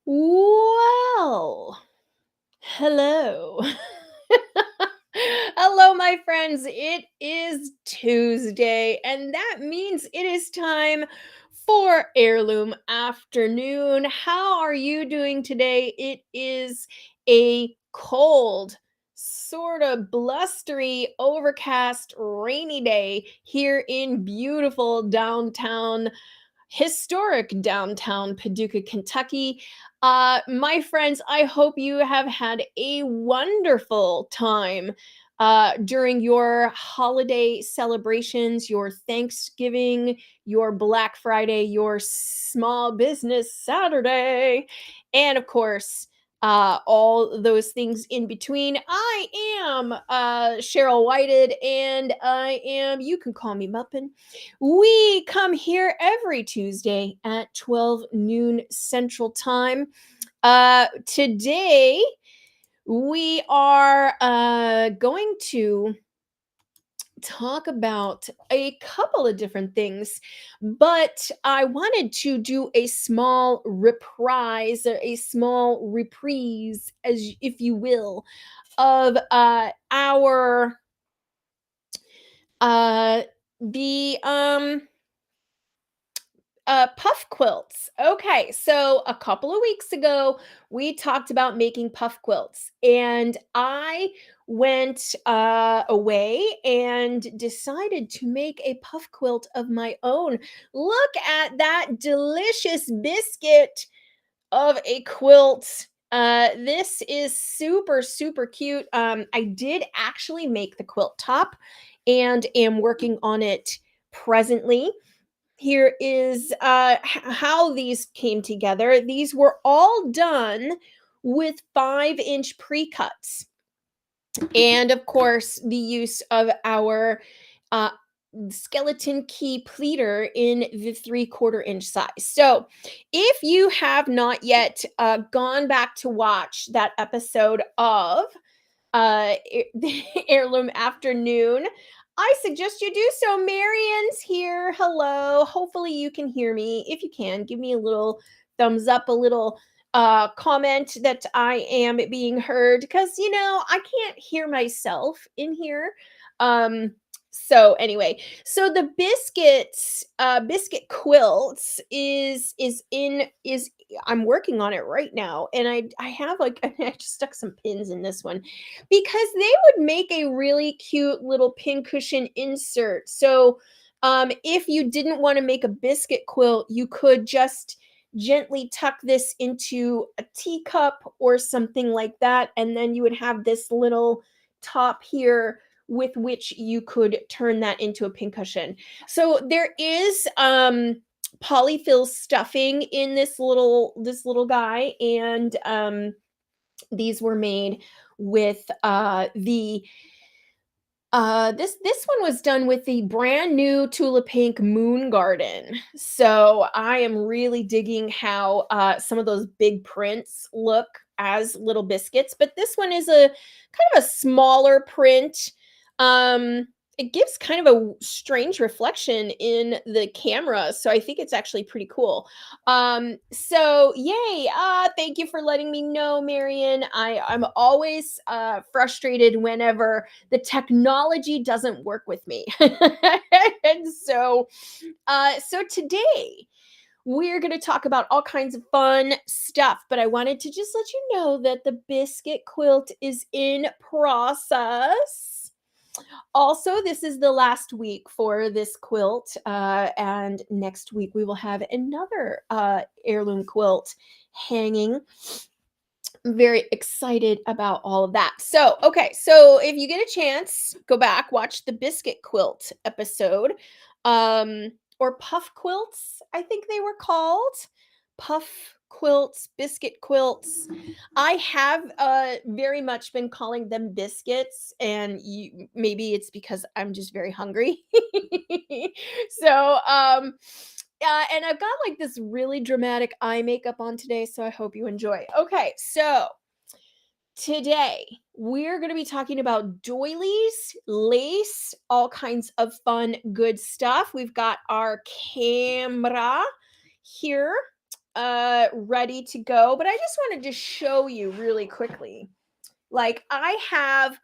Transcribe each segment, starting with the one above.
Well, hello. Hello, my friends. It is Tuesday, and that means it is time for Heirloom Afternoon. How are you doing today? It is a cold, sort of blustery, overcast, rainy day here in beautiful historic downtown Paducah, Kentucky. My friends, I hope you have had a wonderful time during your holiday celebrations, your Thanksgiving, your Black Friday, your Small Business Saturday, and of course, all those things in between. I am Cheryl Whited, and you can call me Muppin. We come here every Tuesday at 12 noon Central Time. Today, we are going to talk about a couple of different things, but I wanted to do a small reprise, or a small reprise, if you will, of our uh the puff quilts. Okay, so a couple of weeks ago, we talked about making puff quilts, and I went away and decided to make a puff quilt of my own. Look at that delicious biscuit of a quilt. This is super, super cute. I did actually make the quilt top and am working on it presently. Here is how these came together. These were all done with 5-inch pre-cuts, and of course the use of our uh, skeleton key pleater in the 3/4 inch size. So if you have not yet gone back to watch that episode of the Heirloom Afternoon, I suggest you do so. Marian's here. Hello. Hopefully you can hear me. If you can, give me a little thumbs up, a little comment that I am being heard, because I can't hear myself in here. So anyway, so the biscuit quilts is I'm working on it right now, and I have like I just stuck some pins in this one because they would make a really cute little pincushion insert. So, if you didn't want to make a biscuit quilt, you could just gently tuck this into a teacup or something like that, and then you would have this little top here with which you could turn that into a pincushion. So there is polyfill stuffing in this little guy, and these were made with the this one was done with the brand new Tula Pink Moon Garden. So I am really digging how some of those big prints look as little biscuits, but this one is a kind of a smaller print. It gives kind of a strange reflection in the camera, so I think it's actually pretty cool. So yay. Thank you for letting me know, Marion. I'm always frustrated whenever the technology doesn't work with me. And so today we're going to talk about all kinds of fun stuff, but I wanted to just let you know that the biscuit quilt is in process. Also, this is the last week for this quilt, and next week we will have another heirloom quilt hanging. Very excited about all of that. So, okay, so if you get a chance, go back, watch the biscuit quilt episode, or puff quilts, I think they were called. Puff quilts, biscuit quilts. I have very much been calling them biscuits, and maybe it's because I'm just very hungry. So, and I've got like this really dramatic eye makeup on today, so I hope you enjoy. Okay, so today we're going to be talking about doilies, lace, all kinds of fun, good stuff. We've got our camera here. ready to go, but I just wanted to show you really quickly. Like I have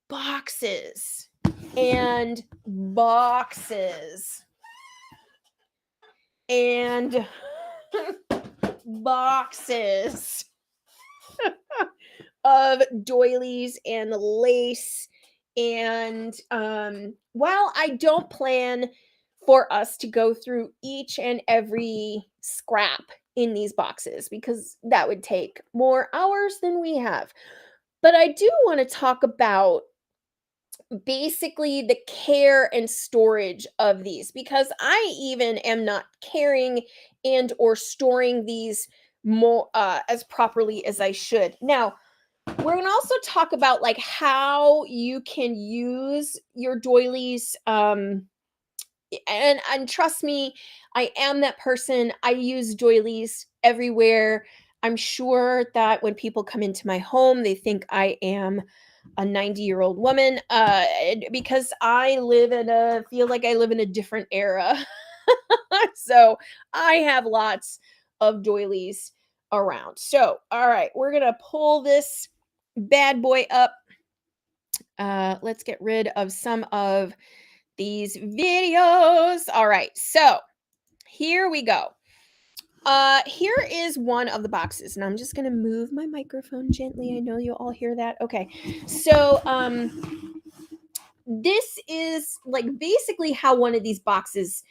boxes and boxes and boxes of doilies and lace. And while I don't plan for us to go through each and every scrap in these boxes because that would take more hours than we have, but I do want to talk about basically the care and storage of these because I even am not caring and or storing these more as properly as I should. Now, we're going to also talk about like how you can use your doilies and trust me, I am that person. I use doilies everywhere. I'm sure that when people come into my home, they think I am a 90-year-old woman because I live in a feel like I live in a different era. So, I have lots of doilies around. So, all right, we're going to pull this bad boy up. Let's get rid of some of these videos. All right, so here we go. Here is one of the boxes, and I'm just gonna move my microphone gently. I know you all hear that. Okay, so this is like basically how one of these boxes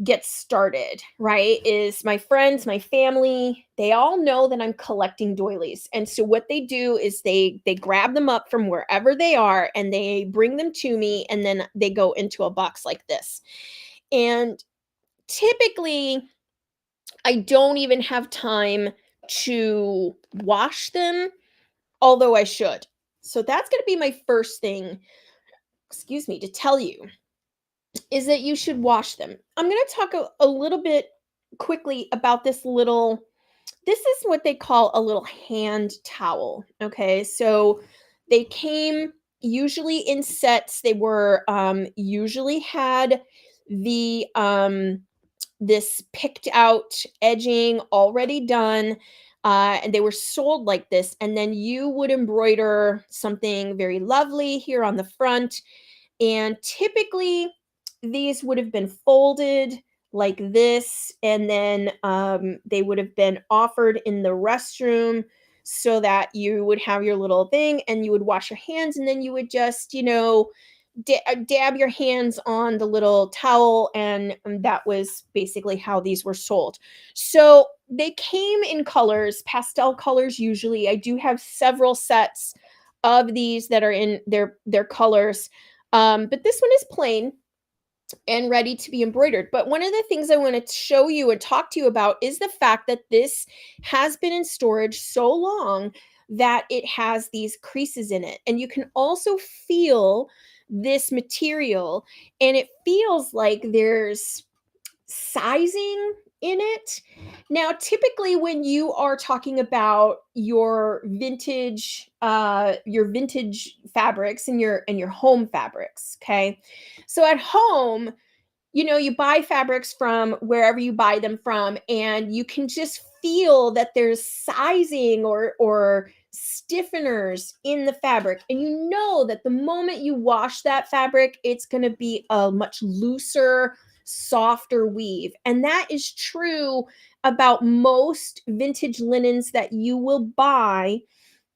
get started, right? Is my friends, my family, they all know that I'm collecting doilies. And so what they do is they grab them up from wherever they are and they bring them to me and then they go into a box like this. And typically I don't even have time to wash them, although I should. So that's going to be my first thing, excuse me, to tell you is that you should wash them. I'm going to talk a little bit quickly about this is what they call a little hand towel. Okay. So they came usually in sets. They were usually had the this picked out edging already done. And they were sold like this. And then you would embroider something very lovely here on the front, and typically, these would have been folded like this, and then they would have been offered in the restroom so that you would have your little thing and you would wash your hands, and then you would just, dab your hands on the little towel. And that was basically how these were sold. So they came in colors, pastel colors usually. I do have several sets of these that are in their colors, but this one is plain and ready to be embroidered. But one of the things I want to show you and talk to you about is the fact that this has been in storage so long that it has these creases in it. And you can also feel this material, and it feels like there's sizing in it. Now, typically when you are talking about your vintage fabrics and your home fabrics, okay? So at home, you buy fabrics from wherever you buy them from, and you can just feel that there's sizing or stiffeners in the fabric. And you know that the moment you wash that fabric, it's going to be a much looser, softer weave. And that is true about most vintage linens that you will buy,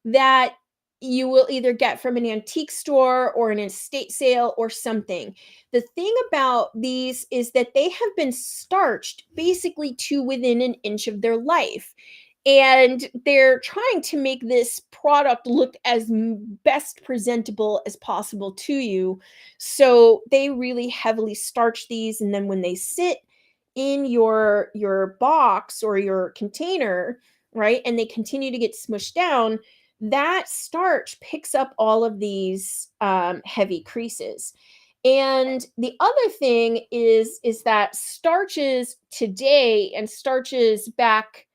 that you will either get from an antique store or an estate sale or something. The thing about these is that they have been starched basically to within an inch of their life. And they're trying to make this product look as best presentable as possible to you. So they really heavily starch these. And then when they sit in your box or your container, right, and they continue to get smushed down, that starch picks up all of these heavy creases. And the other thing is that starches today and starches back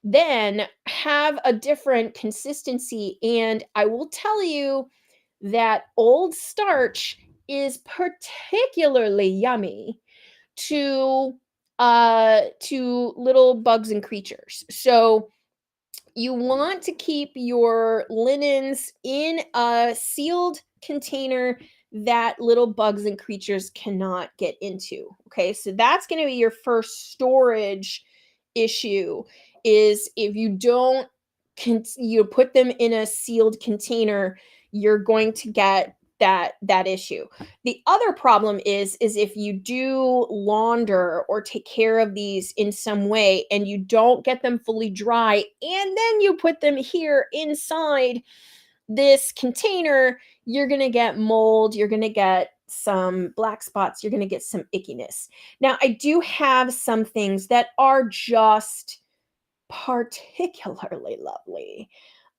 then have a different consistency. And I will tell you that old starch is particularly yummy to to little bugs and creatures. So you want to keep your linens in a sealed container that little bugs and creatures cannot get into. Okay, so that's going to be your first storage issue is if you don't you put them in a sealed container, you're going to get that issue. The other problem is if you do launder or take care of these in some way and you don't get them fully dry and then you put them here inside this container, you're going to get mold, you're going to get some black spots, you're going to get some ickiness. Now, I do have some things that are just particularly lovely.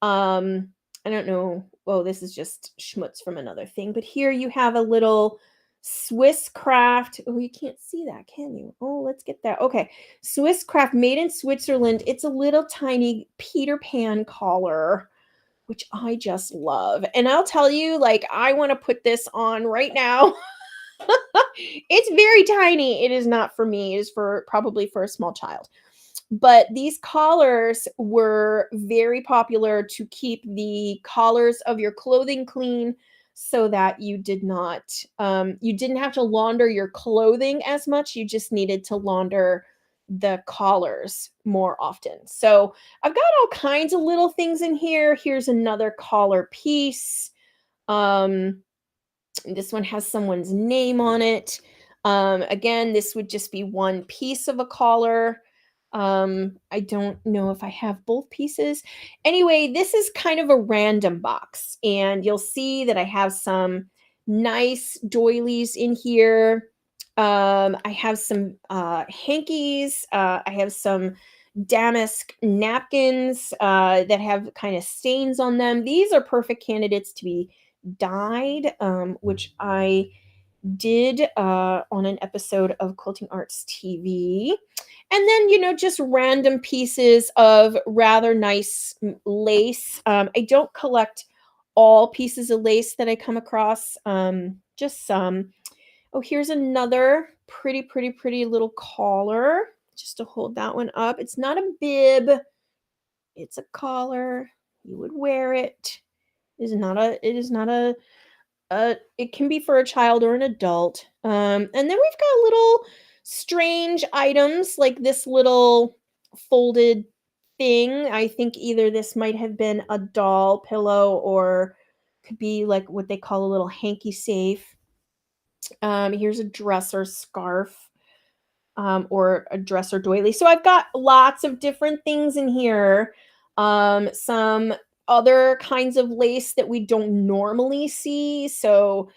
I don't know. Oh, this is just schmutz from another thing. But here you have a little Swiss craft. Oh, you can't see that, can you? Oh, let's get that. Okay. Swiss craft made in Switzerland. It's a little tiny Peter Pan collar, which I just love. And I'll tell you, like, I want to put this on right now. It's very tiny. It is not for me. It is for probably for a small child. But these collars were very popular to keep the collars of your clothing clean so that you didn't have to launder your clothing as much. You just needed to launder the collars more often. So I've got all kinds of little things in here. Here's another collar piece. Um, this one has someone's name on it. Again, this would just be one piece of a collar. I don't know if I have both pieces. Anyway, this is kind of a random box, and you'll see that I have some nice doilies in here. I have some hankies. I have some damask napkins that have kind of stains on them. These are perfect candidates to be dyed, which I did on an episode of Quilting Arts TV. And then, just random pieces of rather nice lace. I don't collect all pieces of lace that I come across, just some. Oh, here's another pretty, pretty, pretty little collar. Just to hold that one up. It's not a bib, it's a collar. You would wear it. It can be for a child or an adult. And then we've got little strange items like this little folded thing. I think either this might have been a doll pillow or could be like what they call a little hanky safe. Here's a dresser scarf, or a dresser doily. So I've got lots of different things in here. Some other kinds of lace that we don't normally see. So,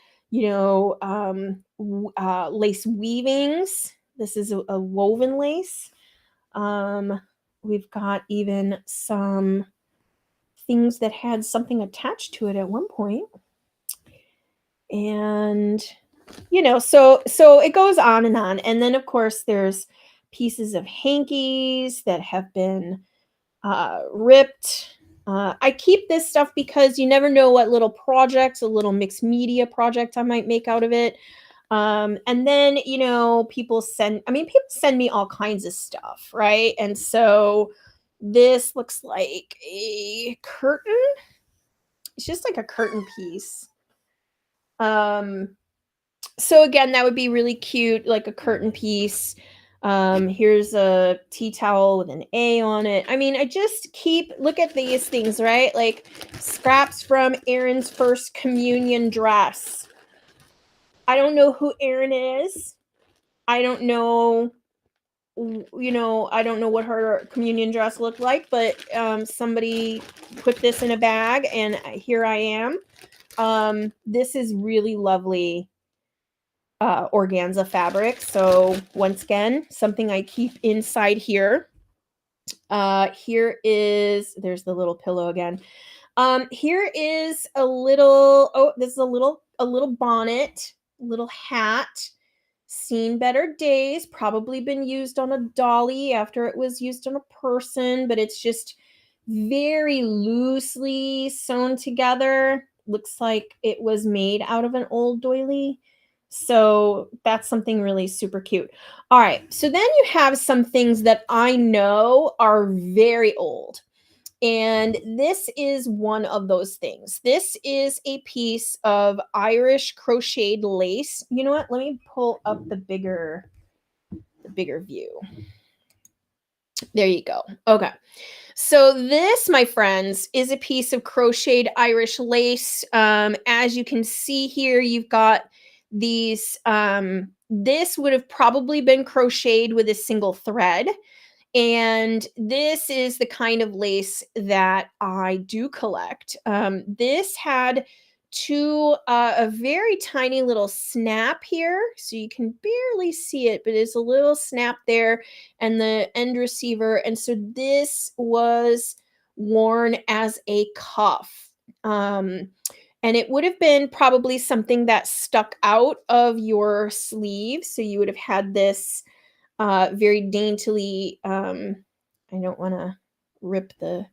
lace weavings. This is a woven lace. We've got even some things that had something attached to it at one point. And so it goes on and on. And then of course there's pieces of hankies that have been ripped. I keep this stuff because you never know what little projects, a little mixed media project I might make out of it. And then, people send me all kinds of stuff, right? And so this looks like a curtain. It's just like a curtain piece. So again, that would be really cute, like a curtain piece. Here's a tea towel with an A on it. I just look at these things, right? Like scraps from Erin's first communion dress. I don't know who Erin is. I don't know, I don't know what her communion dress looked like, but somebody put this in a bag and here I am. This is really lovely organza fabric. So once again, something I keep inside here. There's the little pillow again. Here is this is a little bonnet, little hat. Seen better days, probably been used on a dolly after it was used on a person, but it's just very loosely sewn together. Looks like it was made out of an old doily. So that's something really super cute. All right. So then you have some things that I know are very old. And this is one of those things. This is a piece of Irish crocheted lace. You know what? Let me pull up the bigger view. There you go. Okay. So this, my friends, is a piece of crocheted Irish lace. As you can see here, you've got these. This would have probably been crocheted with a single thread. And this is the kind of lace that I do collect. This had a very tiny little snap here. So you can barely see it, but it's a little snap there and the end receiver. And so this was worn as a cuff. And it would have been probably something that stuck out of your sleeve. So you would have had this very daintily. I don't want to rip the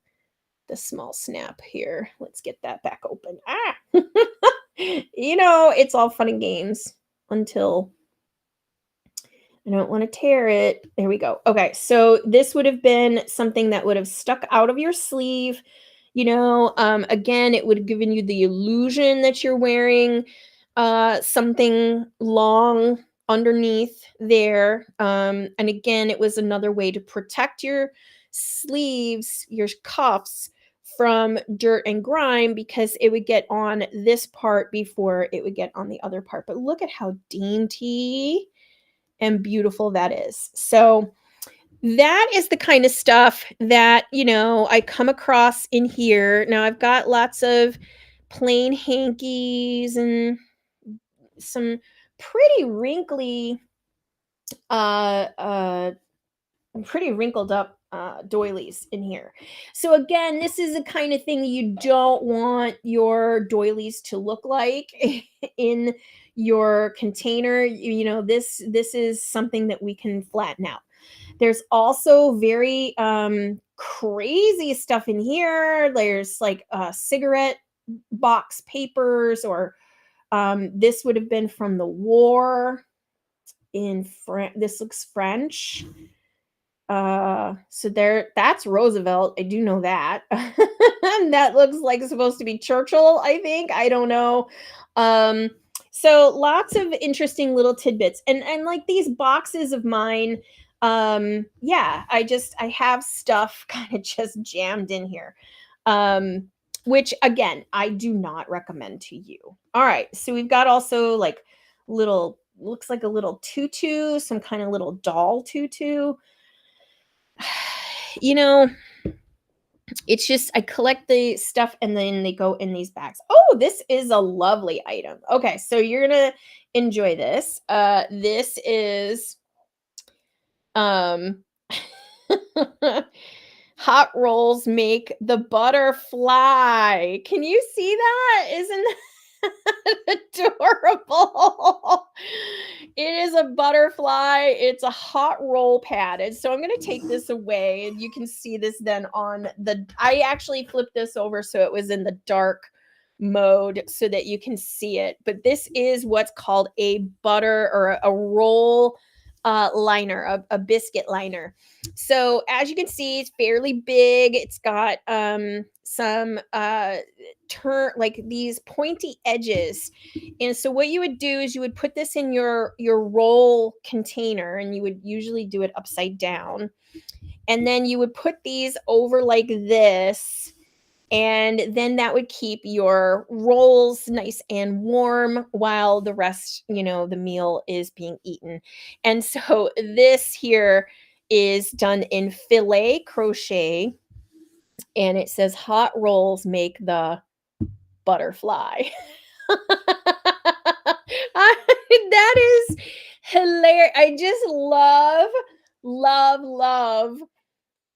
small snap here. Let's get that back open. It's all fun and games until I don't want to tear it. There we go. Okay, so this would have been something that would have stuck out of your sleeve. Again, it would have given you the illusion that you're wearing something long underneath there. And again, it was another way to protect your sleeves, your cuffs from dirt and grime because it would get on this part before it would get on the other part. But look at how dainty and beautiful that is. So that is the kind of stuff that, I come across in here. Now I've got lots of plain hankies and some pretty wrinkly, uh, uh, pretty wrinkled up doilies in here. So again, this is the kind of thing you don't want your doilies to look like in your container. This is something that we can flatten out. There's also very crazy stuff in here. There's like cigarette box papers, or this would have been from the war in France. This looks French. So that's Roosevelt. I do know that. That looks like it's supposed to be Churchill, I think. I don't know. So lots of interesting little tidbits. And like these boxes of mine, yeah, I have stuff kind of just jammed in here. Which again, I do not recommend to you. All right. So we've got also like looks like a little tutu, some kind of little doll tutu. You know, it's just I collect the stuff and then they go in these bags. Oh, this is a lovely item. Okay, so you're gonna enjoy this. This is um hot rolls make the butterfly. Can you see that? Isn't that adorable? It is a butterfly. It's a hot roll pad. And so I'm going to take this away and you can see this then I actually flipped this over so it was in the dark mode so that you can see it. But this is what's called a butter or a roll liner, a biscuit liner. So as you can see, it's fairly big. It's got some turn like these pointy edges. And so what you would do is you would put this in your roll container and you would usually do it upside down. And then you would put these over like this. And then that would keep your rolls nice and warm while the rest, the meal is being eaten. And so this here is done in filet crochet. And it says hot rolls make the butterfly. That is hilarious. I just love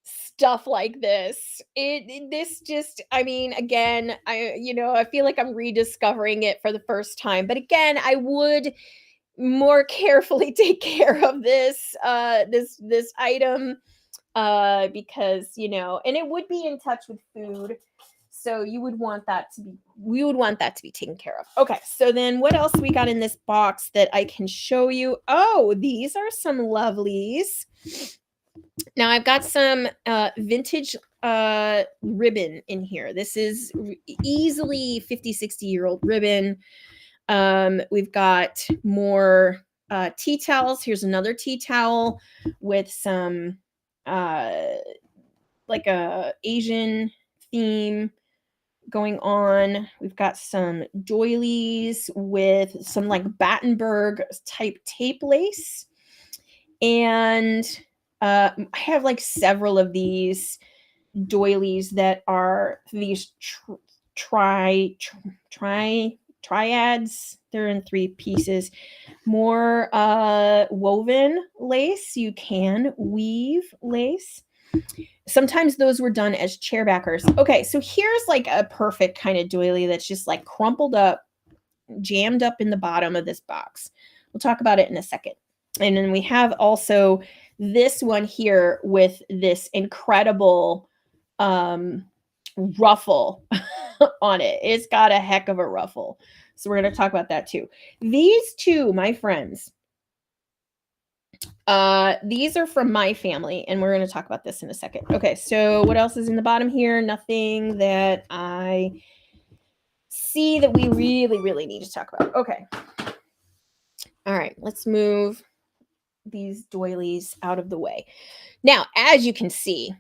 stuff like this. This just, I mean, again, I feel like I'm rediscovering it for the first time. But again, I would more carefully take care of this item because and it would be in touch with food. So we would want that to be taken care of. Okay, so then what else we got in this box that I can show you? Oh, these are some lovelies. Now I've got some vintage ribbon in here. This is easily 50, 60-year-old ribbon. We've got more tea towels. Here's another tea towel with some like a Asian theme going on. We've got some doilies with some like Battenberg type tape lace. And I have like several of these doilies that are these triads. They're in 3 pieces. More woven lace. You can weave lace. Sometimes those were done as chair backers. Okay, so here's like a perfect kind of doily that's just like crumpled up, jammed up in the bottom of this box. We'll talk about it in a second. And then we have also this one here with this incredible ruffle on it. It's got a heck of a ruffle. So we're going to talk about that too. These two, my friends, these are from my family, and we're going to talk about this in a second. Okay, so what else is in the bottom here? Nothing that I see that we really, really need to talk about. Okay. All right, let's move these doilies out of the way. Now, as you can see,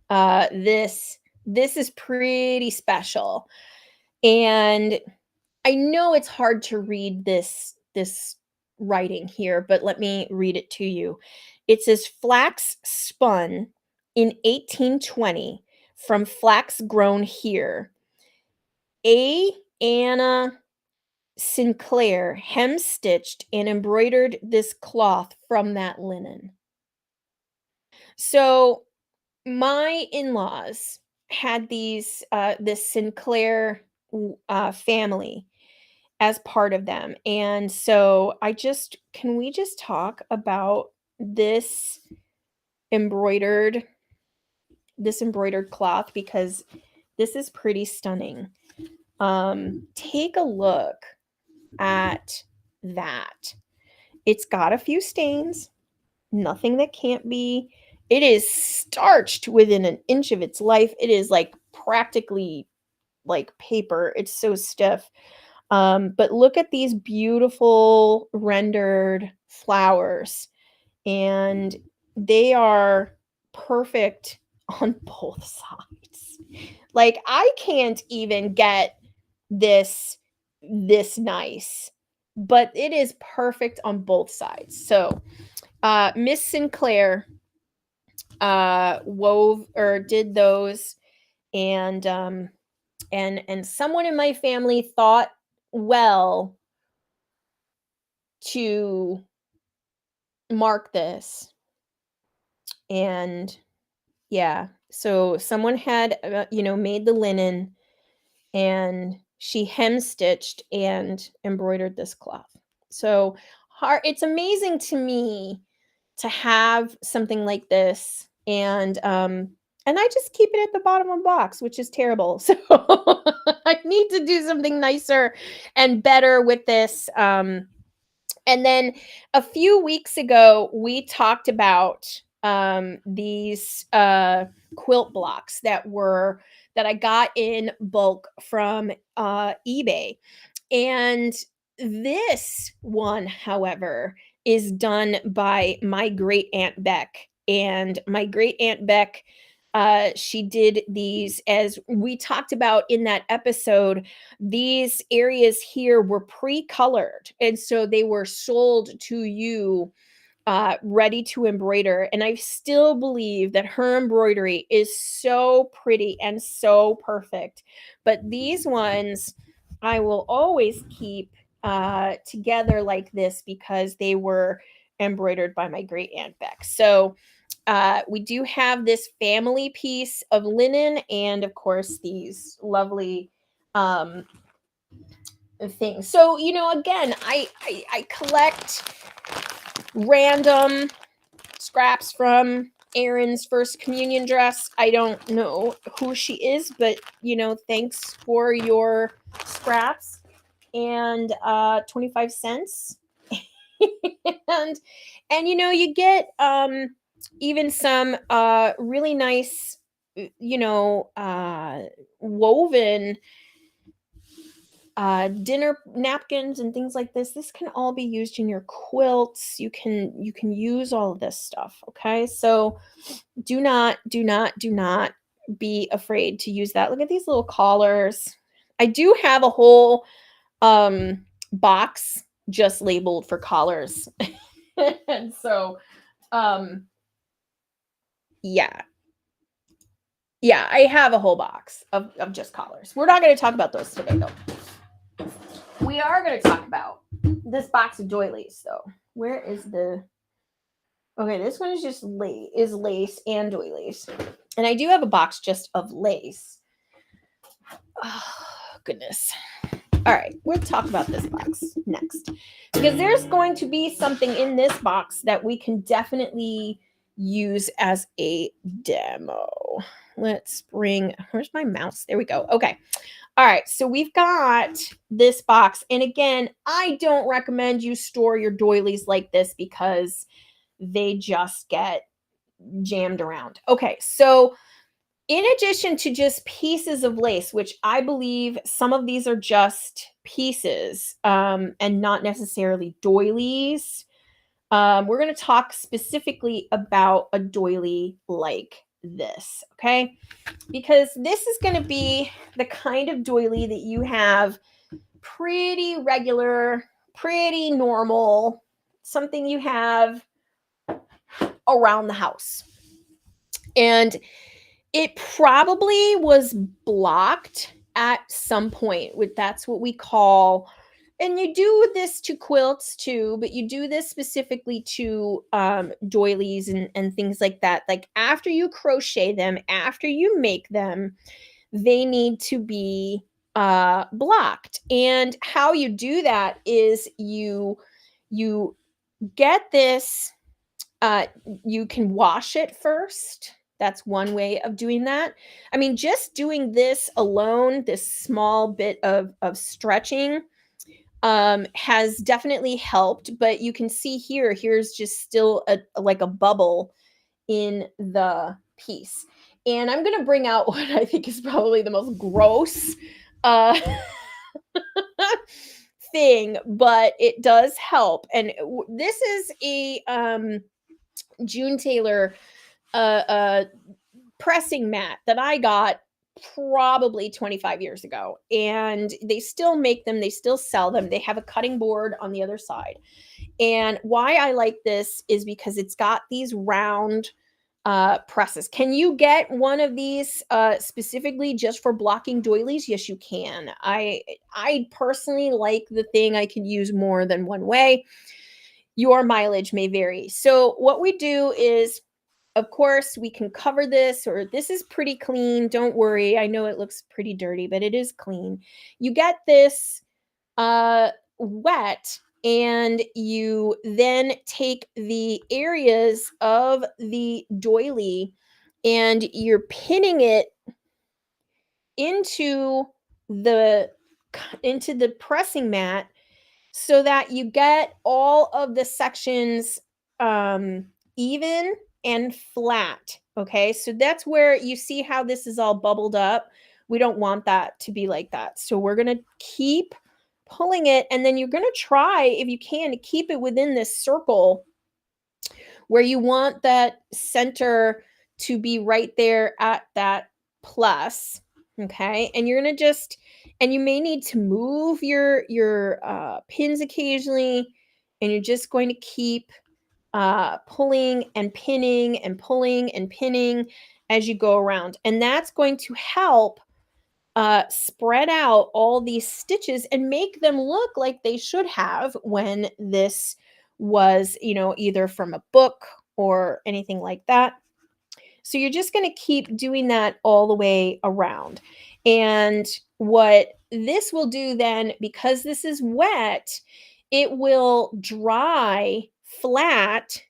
this is pretty special. And I know it's hard to read this writing here, but let me read it to you. It says flax spun in 1820 from flax grown here. A. Anna Sinclair hem-stitched and embroidered this cloth from that linen. So my in-laws had these this Sinclair family as part of them. And so can we just talk about this embroidered cloth, because this is pretty stunning. Take a look at that. It's got a few stains, nothing that can't be. It is starched within an inch of its life. It is like practically like paper. It's so stiff. But look at these beautiful rendered flowers, and they are perfect on both sides. Like I can't even get this nice, but it is perfect on both sides. So Miss Sinclair wove or did those, and someone in my family thought well to mark this. And yeah, so someone had made the linen, and she hem stitched and embroidered this cloth. So it's amazing to me to have something like this, and I just keep it at the bottom of the box, which is terrible. So I need to do something nicer and better with this. And then a few weeks ago, we talked about these quilt blocks that I got in bulk from eBay. And this one, however, is done by my great aunt Beck. And my great aunt Beck, she did these, as we talked about in that episode. These areas here were pre-colored, and so they were sold to you ready to embroider. And I still believe that her embroidery is so pretty and so perfect. But these ones I will always keep together like this, because they were embroidered by my great aunt Beck. So we do have this family piece of linen, and of course these lovely things. So again, I collect random scraps from Erin's first communion dress. I don't know who she is, but thanks for your scraps and 25 cents. and you get even some really nice woven dinner napkins and things like this. This can all be used in your quilts. You can use all of this stuff. Okay, so do not be afraid to use that. Look at these little collars. I do have a whole box just labeled for collars. And so um yeah, yeah, I have a whole box of just collars. We're not going to talk about those today though. We are going to talk about this box of doilies though. Where is the Okay, this one is just lace and doilies. And I do have a box just of lace. Oh, goodness. All right, we'll talk about this box next because there's going to be something in this box that we can definitely use as a demo. Where's my mouse? There we go. Okay. All right, so we've got this box. And again, I don't recommend you store your doilies like this because they just get jammed around. Okay, so in addition to just pieces of lace, which I believe some of these are just pieces and not necessarily doilies, we're going to talk specifically about a doily like this, okay? Because this is going to be the kind of doily that you have pretty regular, pretty normal, something you have around the house. And it probably was blocked at some point. That's what we call, and you do this to quilts too, but you do this specifically to doilies and things like that. Like after you crochet them, after you make them, they need to be blocked. And how you do that is you get this you can wash it first. That's one way of doing that. I mean, just doing this alone, this small bit of stretching, has definitely helped. But you can see here's just still like a bubble in the piece. And I'm gonna bring out what I think is probably the most gross uh, thing, but it does help. And this is a June Taylor pressing mat that I got probably 25 years ago. And they still make them, they still sell them. They have a cutting board on the other side. And why I like this is because it's got these round presses. Can you get one of these specifically just for blocking doilies? Yes, you can. I personally like the thing I can use more than one way. Your mileage may vary. So what we do is, of course, we can cover this, or this is pretty clean. Don't worry. I know it looks pretty dirty, but it is clean. You get this wet, and you then take the areas of the doily and you're pinning it into the pressing mat so that you get all of the sections even and flat. Okay, so that's where you see how this is all bubbled up. We don't want that to be like that. So we're going to keep pulling it, and then you're going to try, if you can, to keep it within this circle where you want that center to be right there at that plus. Okay, and you're going to just, and you may need to move your pins occasionally, and you're just going to keep pulling and pinning and pulling and pinning as you go around. And that's going to help spread out all these stitches and make them look like they should have when this was, either from a book or anything like that. So you're just going to keep doing that all the way around. And what this will do then, because this is wet, it will dry flat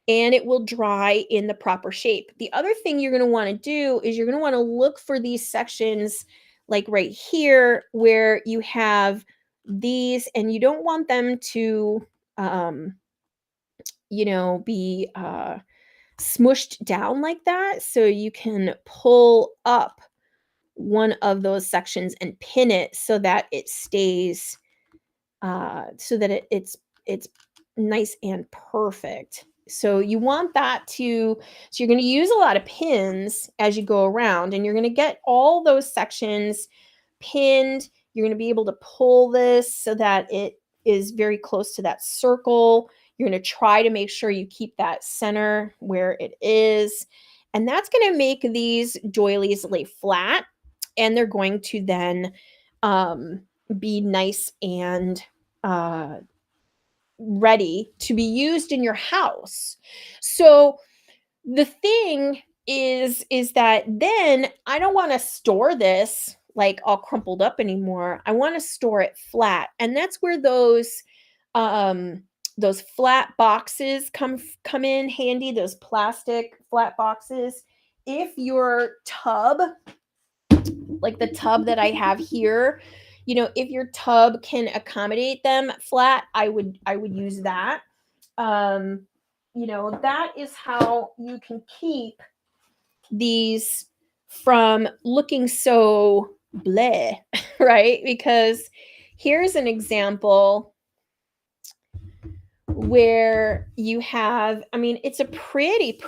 and it will dry in the proper shape. The other thing you're going to want to do is you're going to want to look for these sections like right here where you have these, and you don't want them to um be smushed down like that. So you can pull up one of those sections and pin it so that it stays so that it's nice and perfect. So you want that to so you're going to use a lot of pins as you go around, and you're going to get all those sections pinned. You're going to be able to pull this so that it is very close to that circle. You're going to try to make sure you keep that center where it is. And that's going to make these doilies lay flat, and they're going to then um, be nice and uh, ready to be used in your house. So the thing is that then I don't want to store this like all crumpled up anymore. I want to store it flat. And that's where those flat boxes come in handy, those plastic flat boxes. If your tub, like the tub that I have here, if your tub can accommodate them flat, I would use that. Um, that is how you can keep these from looking so bleh, right? Because here's an example where you have, I mean, it's a pretty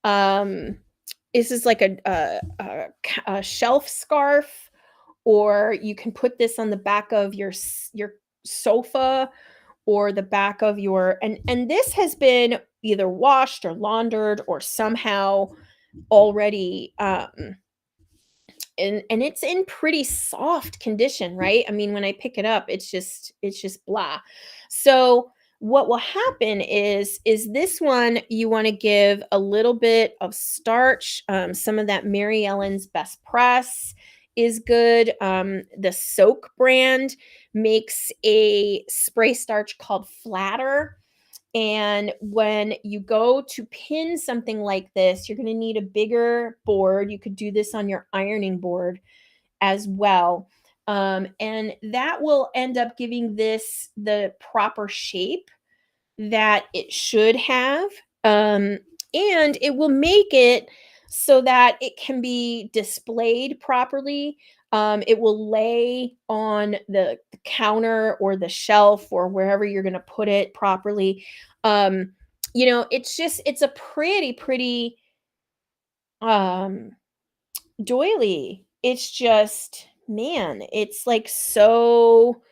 um this is like a shelf scarf, or you can put this on the back of your sofa, or the back of your, and this has been either washed or laundered or somehow already and it's in pretty soft condition, right? I mean, when I pick it up, it's just blah. So what will happen is this one you want to give a little bit of starch. Some of that Mary Ellen's Best Press is good. The Soak brand makes a spray starch called Flatter, and when you go to pin something like this, you're going to need a bigger board. You could do this on your ironing board as well. And that will end up giving this the proper shape that it should have. Um, and it will make it so that it can be displayed properly. It will lay on the counter or the shelf or wherever you're going to put it properly. It's a pretty um doily. It's just, man, it's like so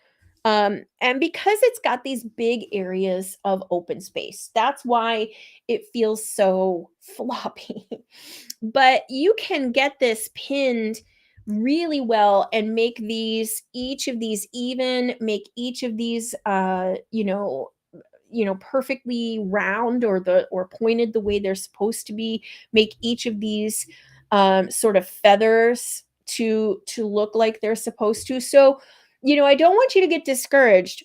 and because it's got these big areas of open space, that's why it feels so floppy. But you can get this pinned really well and make each of these even, make each of these perfectly round or pointed the way they're supposed to be, make each of these sort of feathers to look like they're supposed to. So I don't want you to get discouraged.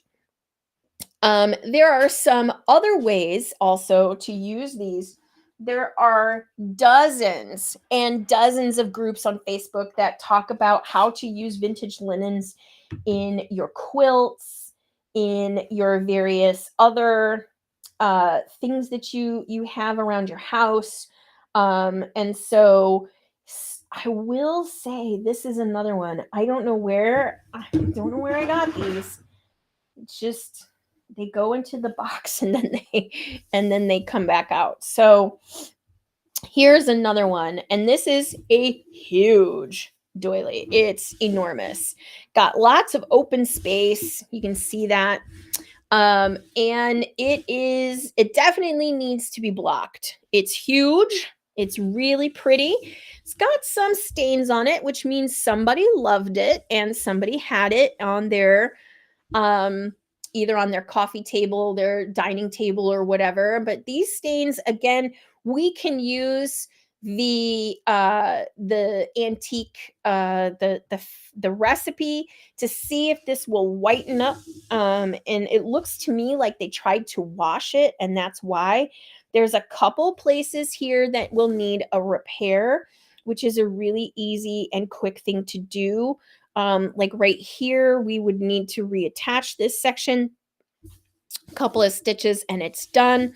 There are some other ways also to use these. There are dozens and dozens of groups on Facebook that talk about how to use vintage linens in your quilts, in your various other things that you have around your house. And so I will say this is another one. I don't know where I got these. It's just they go into the box and then they come back out. So here's another one, and this is a huge doily. It's enormous. Got lots of open space. You can see that. And it definitely needs to be blocked. It's huge. It's really pretty. It's got some stains on it, which means somebody loved it and somebody had it on their um either on their coffee table, their dining table or whatever. But these stains, again, we can use the antique the recipe to see if this will whiten up, and it looks to me like they tried to wash it, and that's why. There's a couple places here that will need a repair, which is a really easy and quick thing to do. Like right here, we would need to reattach this section, a couple of stitches, and it's done.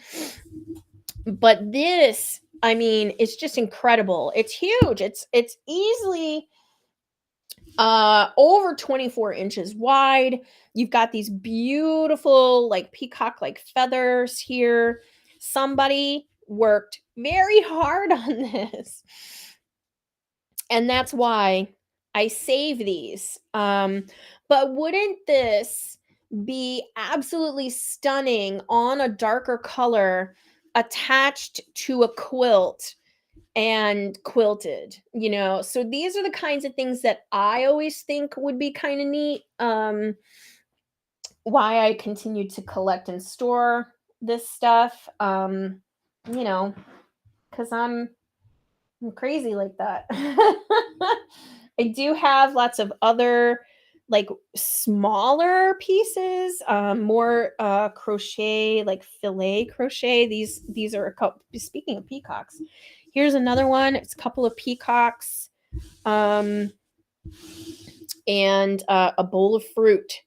But this, I mean, it's just incredible. It's huge. It's easily over 24 inches wide. You've got these beautiful like peacock like feathers here. Somebody worked very hard on this, and that's why I save these. But wouldn't this be absolutely stunning on a darker color attached to a quilt and quilted, you know? So these are the kinds of things that I always think would be kind of neat. Why I continue to collect and store this stuff. You know, because I'm crazy like that. I do have lots of other like smaller pieces, more crochet, like filet crochet. These are a couple, speaking of peacocks. Here's another one. It's a couple of peacocks, um, and a bowl of fruit.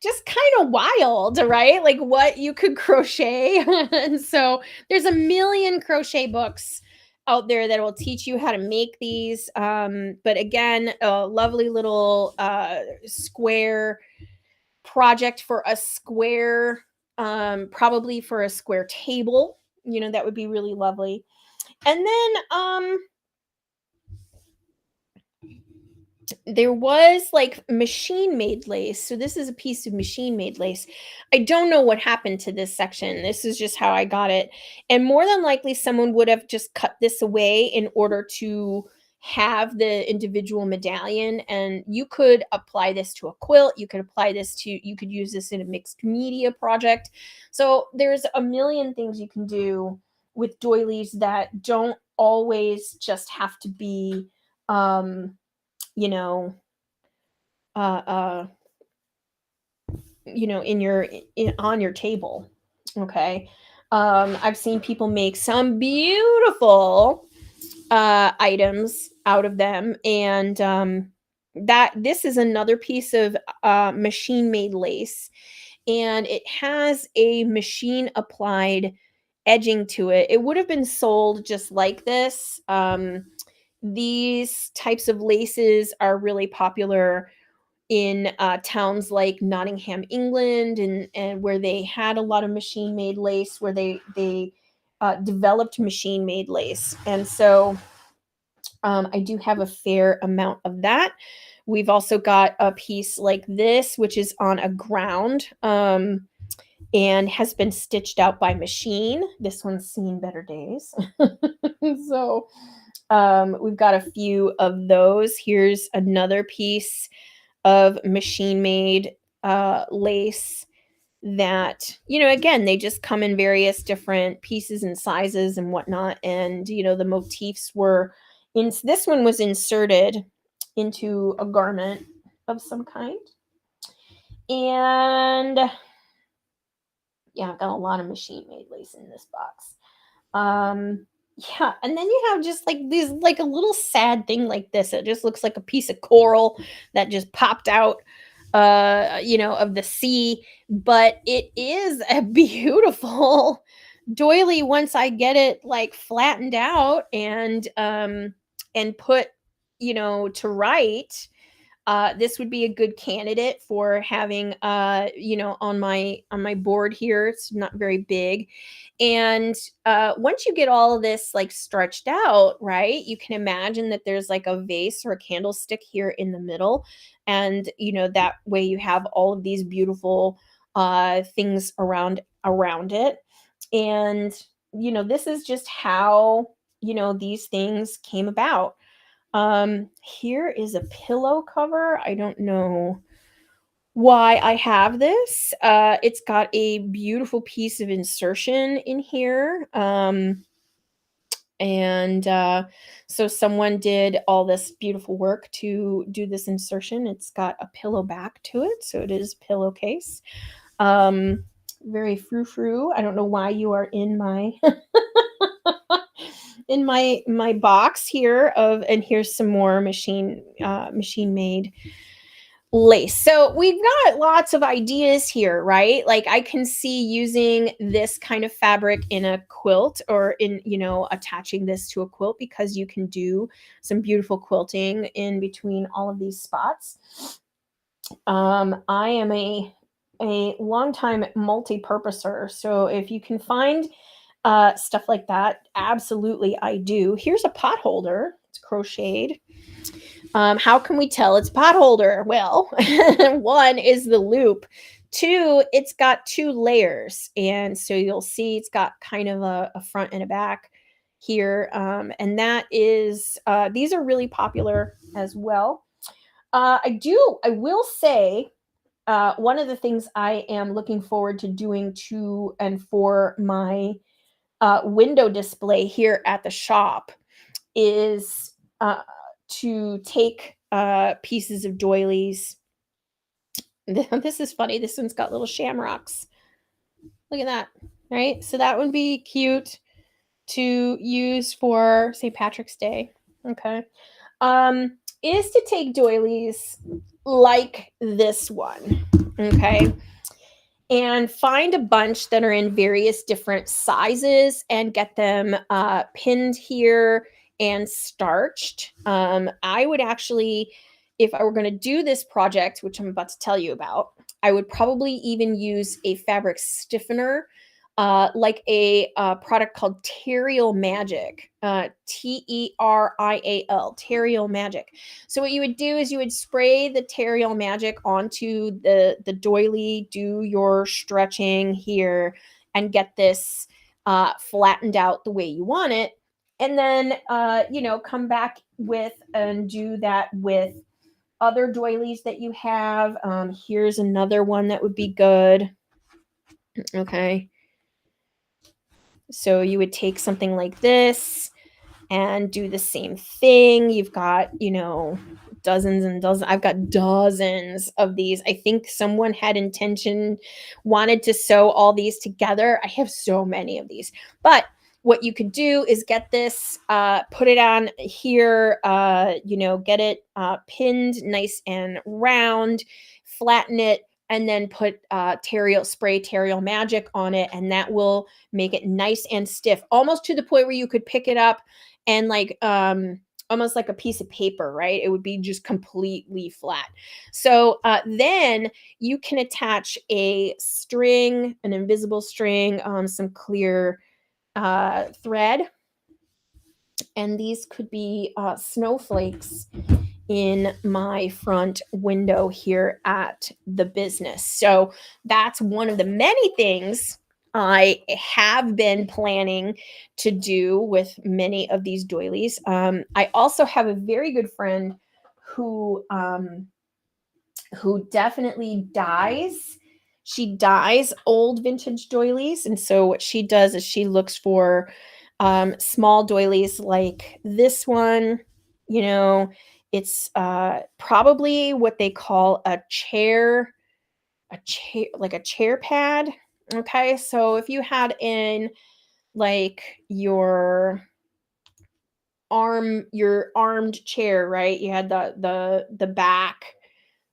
Just kind of wild, right? Like what you could crochet. And so there's a million crochet books out there that will teach you how to make these. But again, a lovely little square project for a square, probably for a square table. You know, that would be really lovely. And then there was like machine made lace. So this is a piece of machine made lace. I don't know what happened to this section. This is just how I got it. And more than likely someone would have just cut this away in order to have the individual medallion, and you could apply this to a quilt, you could apply this to, you could use this in a mixed media project. So there's a million things you can do with doilies that don't always just have to be um you know, uh, uh, in your on your table. Okay. I've seen people make some beautiful items out of them, and that this is another piece of machine made lace, and it has a machine applied edging to it. It would have been sold just like this. These types of laces are really popular in towns like Nottingham, England, and where they had a lot of machine made lace, where they developed machine made lace, and so I do have a fair amount of that. We've also got a piece like this, which is on a ground. And has been stitched out by machine. This one's seen better days. So we've got a few of those. Here's another piece of machine made lace that, again, they just come in various different pieces and sizes and whatnot. And, the motifs were in, this one was inserted into a garment of some kind. And yeah, I've got a lot of machine made lace in this box. Yeah, and then you have just like these, like a little sad thing like this. It just looks like a piece of coral that just popped out of the sea, but it is a beautiful doily once I get it like flattened out and put, to right. This would be a good candidate for having on my board here. It's not very big, and once you get all of this like stretched out, right, you can imagine that there's like a vase or a candlestick here in the middle, and that way you have all of these beautiful things around it. And this is just how these things came about. Here is a pillow cover. I don't know why I have this. It's got a beautiful piece of insertion in here. And so someone did all this beautiful work to do this insertion. It's got a pillow back to it, so it is a pillowcase. Um, Very frou-frou. I don't know why you are in my in my box here of, and here's some more machine made lace. So we've got lots of ideas here, right? Like I can see using this kind of fabric in a quilt, or in, attaching this to a quilt, because you can do some beautiful quilting in between all of these spots. I am a longtime multi-purposer, so if you can find stuff like that, absolutely I do. Here's a pot holder. It's crocheted. How can we tell it's a pot holder? Well, one is the loop. Two, it's got two layers. And so you'll see it's got kind of a front and a back here. And that is, these are really popular as well. I will say, one of the things I am looking forward to doing to and for my window display here at the shop is to take pieces of doilies. This is funny. This one's got little shamrocks. Look at that. Right? So that would be cute to use for St. Patrick's Day. Okay. Is to take doilies like this one. Okay. And find a bunch that are in various different sizes and get them pinned here and starched. I would actually, if I were going to do this project, which I'm about to tell you about, I would probably even use a fabric stiffener, like a product called Terrial Magic, Terrial, Terrial Magic. So what you would do is you would spray the Terrial Magic onto the doily, do your stretching here, and get this flattened out the way you want it. And then, come back with and do that with other doilies that you have. Here's another one that would be good. Okay. So you would take something like this and do the same thing. You've got, dozens and dozens. I've got dozens of these. I think someone wanted to sew all these together. I have so many of these. But what you could do is get this, put it on here, get it pinned nice and round, flatten it, and then put spray Terrial Magic on it, and that will make it nice and stiff, almost to the point where you could pick it up and almost like a piece of paper, right? It would be just completely flat. So then you can attach a string, an invisible string, some clear thread, and these could be snowflakes in my front window here at the business. So that's one of the many things I have been planning to do with many of these doilies. I also have a very good friend who definitely dyes. She dyes old vintage doilies, and so what she does is she looks for small doilies like this one. You know, it's probably what they call like a chair pad. Okay, so if you had in like your armed chair, right? You had the back,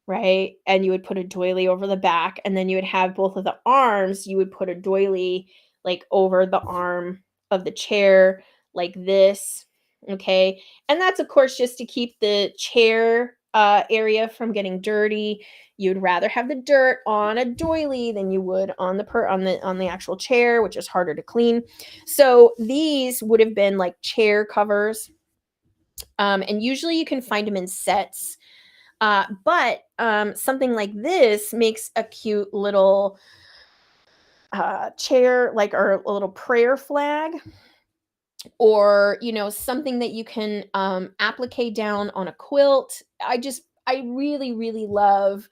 right? And you would put a doily over the back, and then you would have both of the arms. You would put a doily like over the arm of the chair, like this. Okay. And that's, of course, just to keep the chair area from getting dirty. You'd rather have the dirt on a doily than you would on the actual chair, which is harder to clean. So these would have been like chair covers. And usually you can find them in sets, but something like this makes a cute little chair, like, or a little prayer flag, or something that you can applique down on a quilt. I really, really love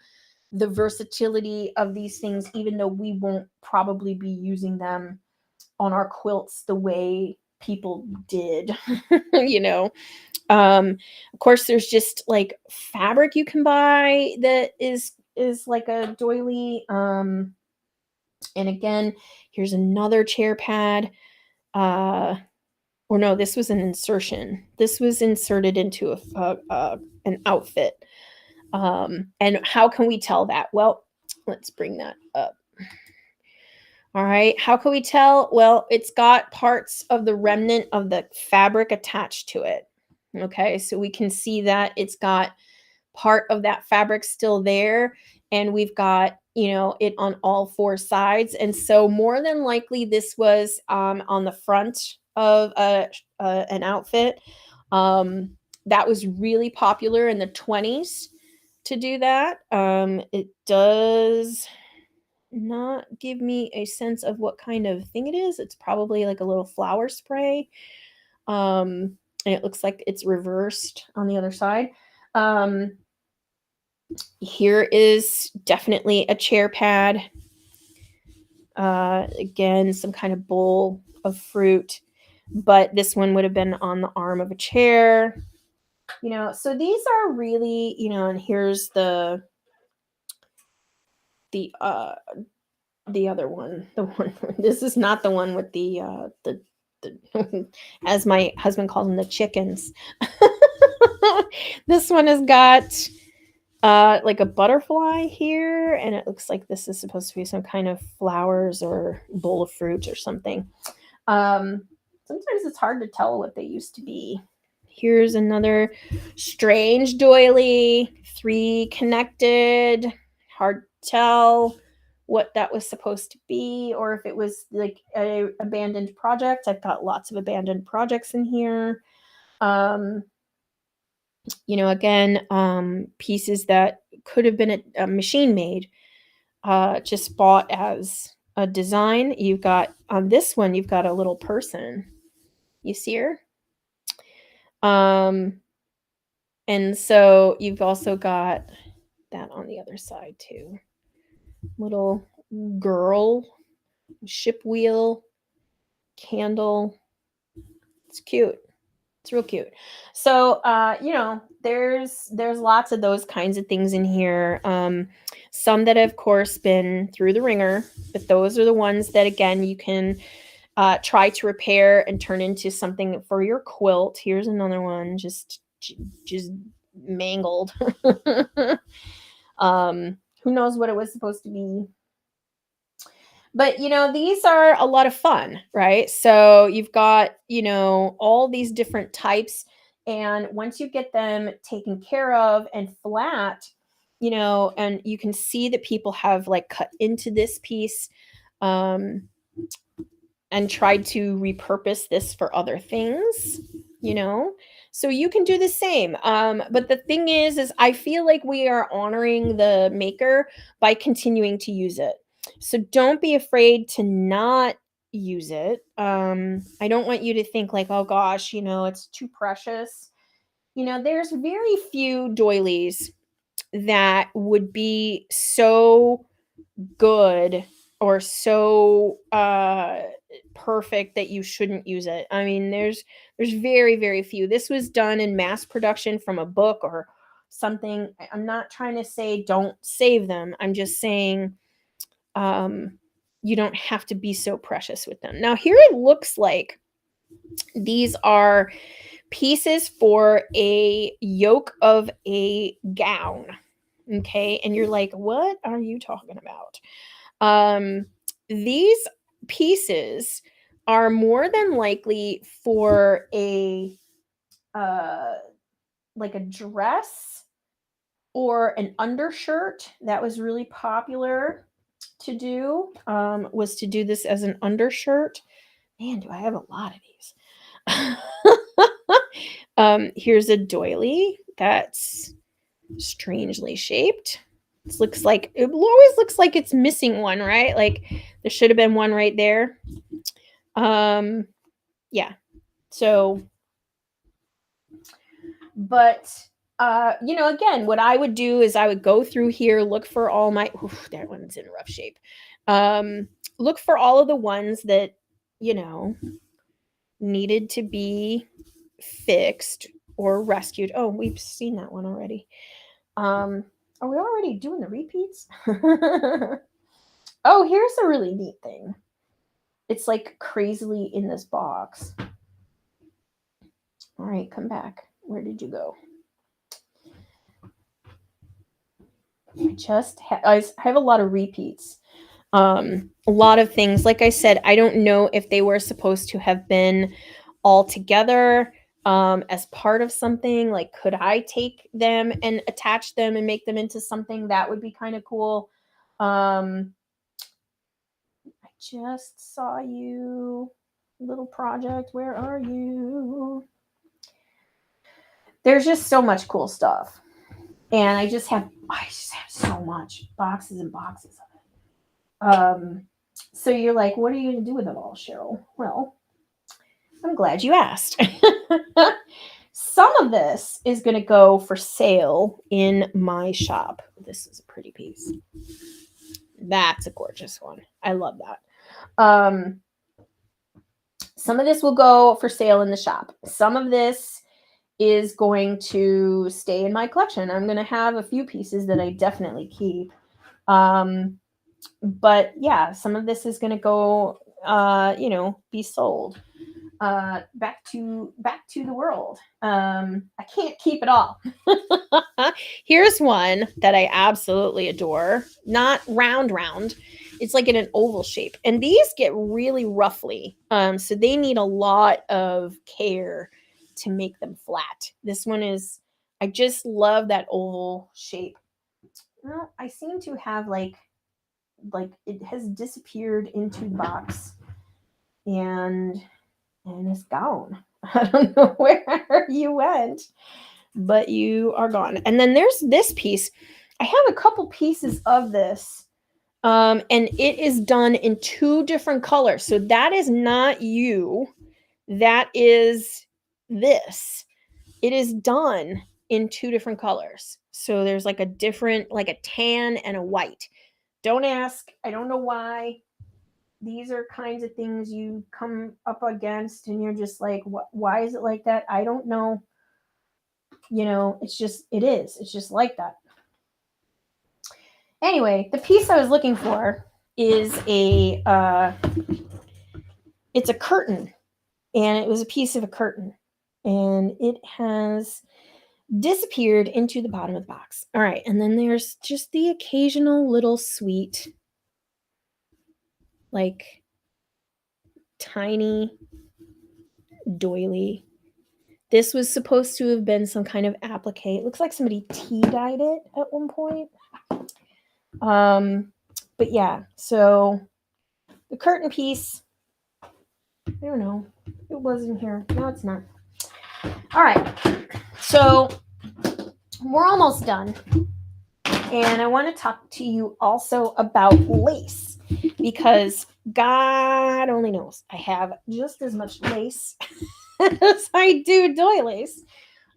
the versatility of these things, even though we won't probably be using them on our quilts the way people did, you know. Of course, there's just like fabric you can buy that is like a doily. And again, here's another chair pad. Uh, or no, this was an insertion. This was inserted into an outfit. And how can we tell that? Well, let's bring that up. All right. How can we tell? Well, it's got parts of the remnant of the fabric attached to it. Okay. So we can see that it's got part of that fabric still there. And we've got, it on all four sides. And so more than likely, this was on the front of an outfit. That was really popular in the 20s to do that. It does not give me a sense of what kind of thing it is. It's probably like a little flower spray. And it looks like it's reversed on the other side. Here is definitely a chair pad. Again, some kind of bowl of fruit, but this one would have been on the arm of a chair. So these are really, and here's the other one, the one this is not the one with the as my husband calls them, the chickens. This one has got like a butterfly here, and it looks like this is supposed to be some kind of flowers or bowl of fruit or something. Sometimes it's hard to tell what they used to be. Here's another strange doily, 3 connected. Hard to tell what that was supposed to be, or if it was like a abandoned project. I've got lots of abandoned projects in here. Again, pieces that could have been a machine made, just bought as a design. You've got on this one, you've got a little person. You see her? And so you've also got that on the other side too. Little girl, ship wheel, candle. It's cute. It's real cute. So, there's lots of those kinds of things in here. Some that have, of course, been through the ringer, but those are the ones that, again, you can try to repair and turn into something for your quilt. Here's another one, just mangled. Who knows what it was supposed to be? But these are a lot of fun, right? So you've got all these different types, and once you get them taken care of and flat, and you can see that people have like cut into this piece um and tried to repurpose this for other things, so you can do the same. But the thing is I feel like we are honoring the maker by continuing to use it. So don't be afraid to not use it. I don't want you to think like, oh gosh, it's too precious. There's very few doilies that would be so good or so perfect that you shouldn't use it. I mean, there's very, very few. This was done in mass production from a book or something. I'm not trying to say don't save them. I'm just saying you don't have to be so precious with them. Now, here it looks like these are pieces for a yoke of a gown. Okay. And you're like, what are you talking about? These pieces are more than likely for a like a dress or an undershirt. That was really popular to do, was to do this as an undershirt. Man, do I have a lot of these. Here's a doily that's strangely shaped. It always looks like it's missing one, right? Like there should have been one right there. Yeah. So, but again, what I would do is I would go through here, look for all my that one's in rough shape. Look for all of the ones that, needed to be fixed or rescued. Oh, we've seen that one already. Are we already doing the repeats? Oh, here's a really neat thing. It's like crazily in this box. All right, come back. Where did you go? I have a lot of repeats. A lot of things. Like I said, I don't know if they were supposed to have been all together as part of something. Like, could I take them and attach them and make them into something that would be kind of cool? I just saw you, little project. Where are you? There's just so much cool stuff. And I just have so much boxes and boxes of it. So you're like, what are you going to do with it all, Cheryl? Well, I'm glad you asked. Some of this is going to go for sale in my shop. This is a pretty piece. That's a gorgeous one. I love that. Some of this will go for sale in the shop. Some of this is going to stay in my collection. I'm going to have a few pieces that I definitely keep. But yeah, some of this is going to go, be sold. Back to the world. I can't keep it all. Here's one that I absolutely adore. Not round. It's like in an oval shape. And these get really roughly. So they need a lot of care to make them flat. This one is, I just love that oval shape. Well, I seem to have like it has disappeared into the box and it's gone. I don't know where you went, but you are gone. And then there's this piece. I have a couple pieces of this. And it is done in 2 different colors. So that is not you. That is this. It is done in 2 different colors. So there's like a different, like a tan and a white. Don't ask. I don't know why. These are kinds of things you come up against and you're just like, why is it like that? I don't know. It's just, it is. It's just like that. Anyway, the piece I was looking for is it's a curtain, and it was a piece of a curtain, and it has disappeared into the bottom of the box. All right, and then there's just the occasional little sweet, like tiny doily. This was supposed to have been some kind of applique. It looks like somebody tea dyed it at one point. But yeah, so the curtain piece, I don't know. It wasn't here. No, it's not. All right. So we're almost done. And I want to talk to you also about lace because God only knows I have just as much lace as I do doilies.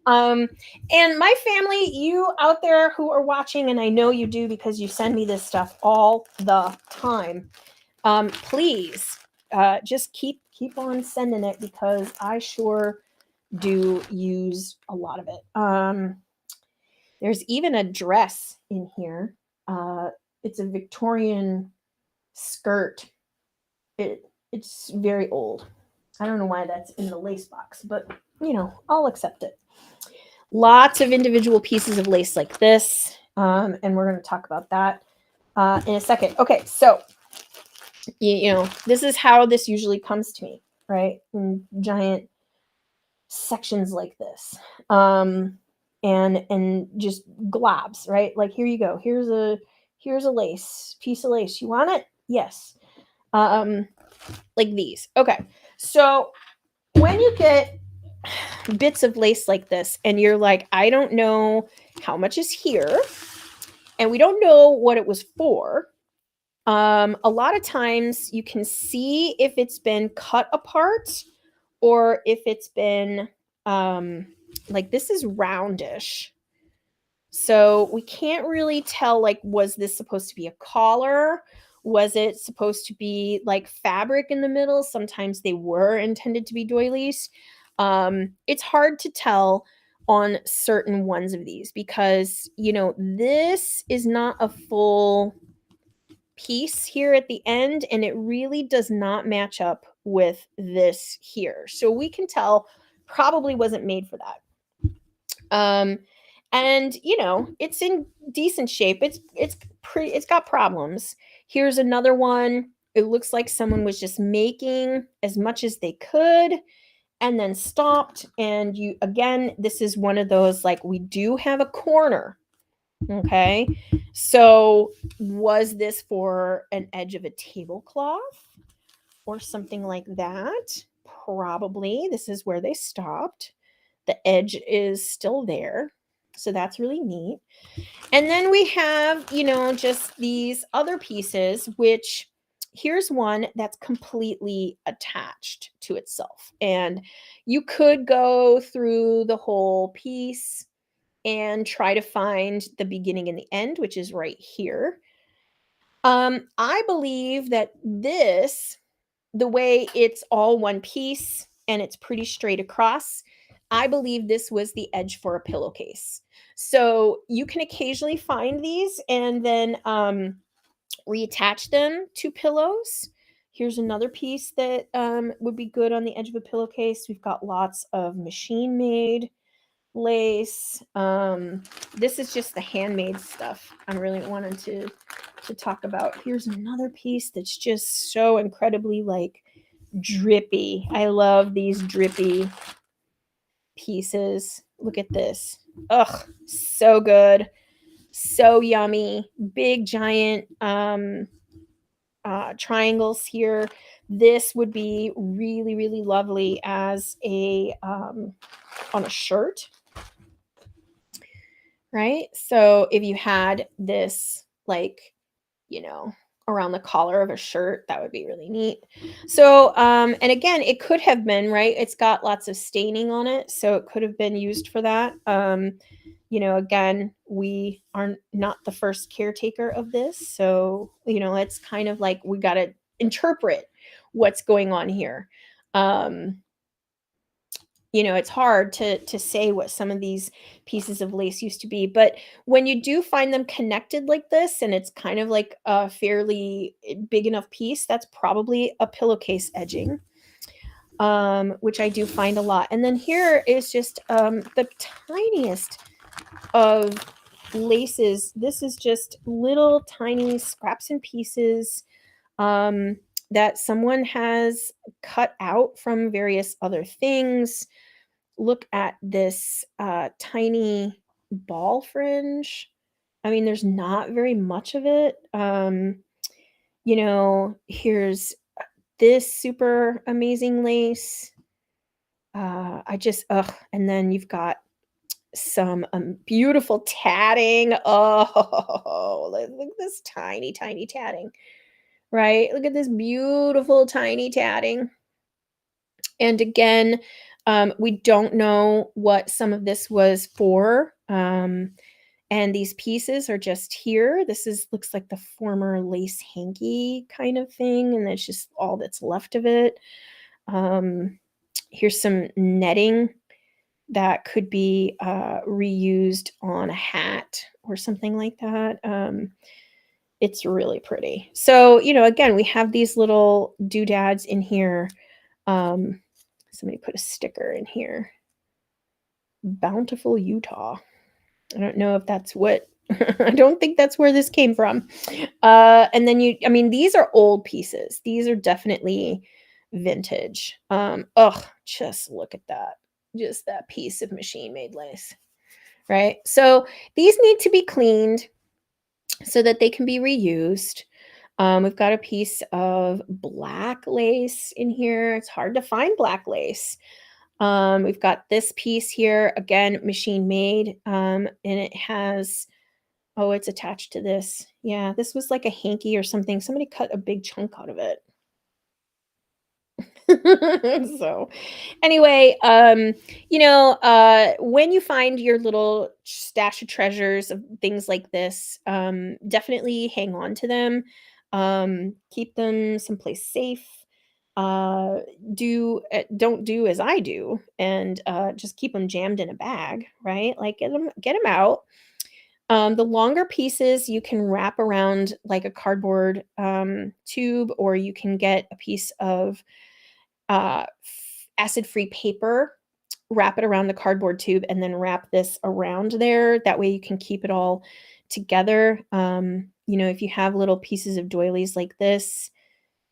And my family, you out there who are watching, and I know you do because you send me this stuff all the time. Please just keep on sending it because I sure do use a lot of it. There's even a dress in here. It's a Victorian skirt. It's very old. I don't know why that's in the lace box, but I'll accept it. Lots of individual pieces of lace like this, and we're going to talk about that in a second. Okay, so this is how this usually comes to me, right? In giant sections like this, and just globs, right? Like here you go. Here's a piece of lace. You want it? Yes. Like these. Okay, so when you get bits of lace like this and you're like, I don't know how much is here and we don't know what it was for, a lot of times you can see if it's been cut apart or if it's been like this is roundish, so we can't really tell, like, was this supposed to be a collar? Was it supposed to be like fabric in the middle? Sometimes they were intended to be doilies. It's hard to tell on certain ones of these because, this is not a full piece here at the end, and it really does not match up with this here. So we can tell probably wasn't made for that. Um, and it's in decent shape. It's got problems. Here's another one. It looks like someone was just making as much as they could and then stopped. And this is one of those, like, we do have a corner. Okay. So was this for an edge of a tablecloth or something like that? Probably. This is where they stopped. The edge is still there. So that's really neat. And then we have, just these other pieces, which here's one that's completely attached to itself. And you could go through the whole piece and try to find the beginning and the end, which is right here. I believe that the way it's all one piece and it's pretty straight across, I believe this was the edge for a pillowcase. So you can occasionally find these and then reattach them to pillows. Here's another piece that would be good on the edge of a pillowcase. We've got lots of machine made lace. This is just the handmade stuff I'm really wanting to talk about. Here's another piece that's just so incredibly like drippy. I love these drippy pieces. Look at this. Ugh, so good. So yummy. Big giant triangles here. This would be really, really lovely as a on a shirt, right? So if you had this like, you know, around the collar of a shirt, that would be really neat. So, and again, it could have been, right? It's got lots of staining on it, so it could have been used for that. Again, we are not the first caretaker of this, so it's kind of like we got to interpret what's going on here. Um, it's hard to say what some of these pieces of lace used to be, but when you do find them connected like this and it's kind of like a fairly big enough piece, that's probably a pillowcase edging, which I do find a lot. And then here is just the tiniest of laces. This is just little tiny scraps and pieces um, that someone has cut out from various other things. Look at this tiny ball fringe. I mean, there's not very much of it. Here's this super amazing lace. And then you've got some beautiful tatting. Oh, look at this tiny, tiny tatting, right? Look at this beautiful tiny tatting. And again, we don't know what some of this was for. And these pieces are just here. Looks like the former lace hanky kind of thing, and that's just all that's left of it. Here's some netting that could be reused on a hat or something like that. It's really pretty. So, again, we have these little doodads in here. Somebody put a sticker in here. Bountiful, Utah. I don't know if that's what I don't think that's where this came from. And then these are old pieces. These are definitely vintage. Just look at that. Just that piece of machine made lace. Right? So these need to be cleaned so that they can be reused. We've got a piece of black lace in here. It's hard to find black lace. We've got this piece here, again, machine made, and it has, it's attached to this. Yeah, this was like a hanky or something. Somebody cut a big chunk out of it. So anyway, when you find your little stash of treasures of things like this, definitely hang on to them. Keep them someplace safe. Uh, don't do as I do and just keep them jammed in a bag, right? Like get them out. The longer pieces you can wrap around like a cardboard tube, or you can get a piece of acid-free paper, wrap it around the cardboard tube, and then wrap this around there. That way you can keep it all together. If you have little pieces of doilies like this,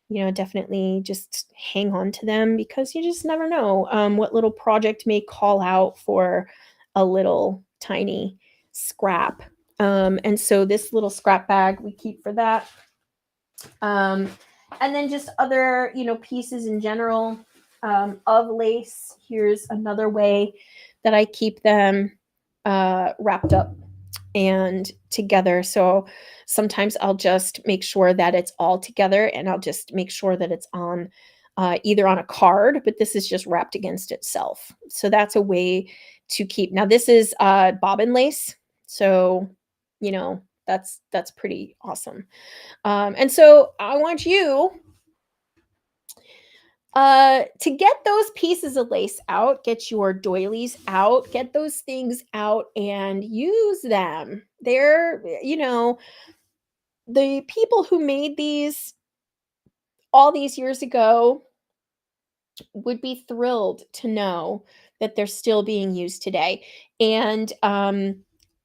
definitely just hang on to them because you just never know what little project may call out for a little tiny scrap. And so this little scrap bag we keep for that. Um, and then just other, pieces in general of lace. Here's another way that I keep them wrapped up and together. So sometimes I'll just make sure that it's all together and I'll just make sure that it's on either on a card, but this is just wrapped against itself. So that's a way to keep. Now this is bobbin lace. So, that's pretty awesome. And so I want you to get those pieces of lace out, get your doilies out, get those things out and use them. The people who made these all these years ago would be thrilled to know that they're still being used today. And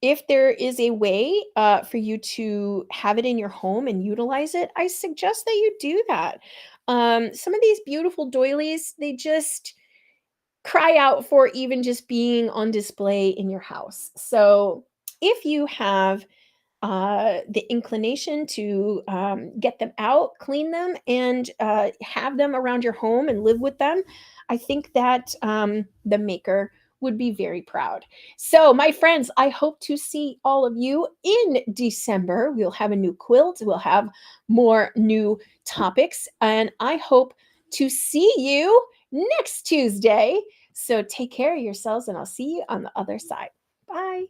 if there is a way for you to have it in your home and utilize it, I suggest that you do that. Some of these beautiful doilies, they just cry out for even just being on display in your house. So if you have the inclination to get them out, clean them, and have them around your home and live with them, I think that the maker would be very proud. So, my friends, I hope to see all of you in December. We'll have a new quilt, we'll have more new topics, and I hope to see you next Tuesday. So, take care of yourselves, and I'll see you on the other side. Bye.